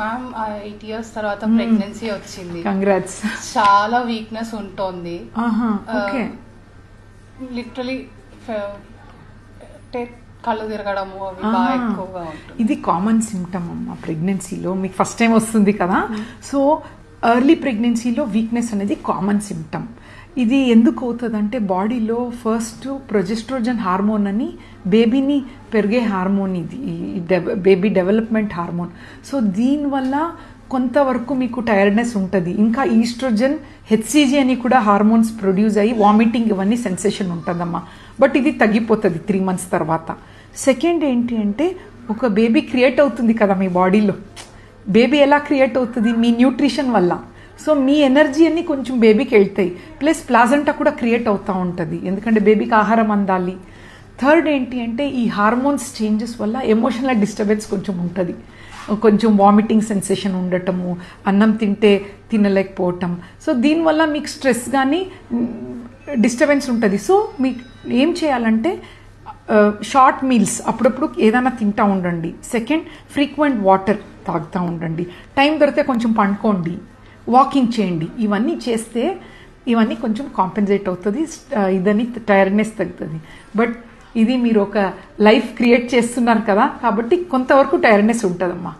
Ma'am 8 years తర్వాత pregnancy వచ్చింది. Congrats. చాలా వీక్నెస్ ఉంటుంది. ఓకే. లిటరలీ కళ్ళు తిరగడము అవి బాగా ఎక్కువగా ఉంటుంది. ఇది కామన్ సిమ్టమ్ అమ్మ ప్రెగ్నెన్సీలో. మీకు ఫస్ట్ టైం వస్తుంది కదా, సో ఎర్లీ ప్రెగ్నెన్సీలో వీక్నెస్ అనేది కామన్ సిమ్టమ్. ఇది ఎందుకు అవుతుందంటే బాడీలో ఫస్ట్ ప్రొజెస్ట్రోజన్ హార్మోన్ అని బేబీని పెరిగే హార్మోన్, ఇది బేబీ డెవలప్మెంట్ హార్మోన్. సో దీనివల్ల కొంతవరకు మీకు టైర్డ్నెస్ ఉంటుంది. ఇంకా ఈస్ట్రోజన్ హెచ్సిజీ అని కూడా హార్మోన్స్ ప్రొడ్యూస్ అయ్యి వామిటింగ్ ఇవన్నీ సెన్సేషన్ ఉంటుందమ్మా. బట్ ఇది తగ్గిపోతుంది 3 months తర్వాత. సెకండ్ ఏంటి అంటే ఒక బేబీ క్రియేట్ అవుతుంది కదా మీ బాడీలో. బేబీ ఎలా క్రియేట్ అవుతుంది? మీ న్యూట్రిషన్ వల్ల. సో మీ ఎనర్జీ అన్ని కొంచెం బేబీకి వెళ్తాయి. ప్లస్ ప్లాజెంటా కూడా క్రియేట్ అవుతూ ఉంటుంది, ఎందుకంటే బేబీకి ఆహారం అందాలి. థర్డ్ ఏంటి అంటే ఈ హార్మోన్స్ చేంజెస్ వల్ల ఎమోషనల్ డిస్టర్బెన్స్ కొంచెం ఉంటుంది. కొంచెం వామిటింగ్ సెన్సేషన్ ఉండటము, అన్నం తింటే తినలేకపోవటం. సో దీనివల్ల మీకు స్ట్రెస్ కానీ డిస్టర్బెన్స్ ఉంటుంది. సో మీకు ఏం చేయాలంటే షార్ట్ మీల్స్ అప్పుడప్పుడు ఏదైనా తింటూ ఉండండి. సెకండ్, ఫ్రీక్వెంట్ వాటర్ తాగుతూ ఉండండి. టైం దొరికితే కొంచెం పండుకోండి, వాకింగ్ చేయండి. ఇవన్నీ చేస్తే ఇవన్నీ కొంచెం కాంపెన్సేట్ అవుతుంది, ఇదని టైర్డ్నెస్ తగ్గుతుంది. బట్ ఇది మీరు ఒక లైఫ్ క్రియేట్ చేస్తున్నారు కదా, కాబట్టి కొంతవరకు టైర్డ్నెస్ ఉంటుందమ్మా.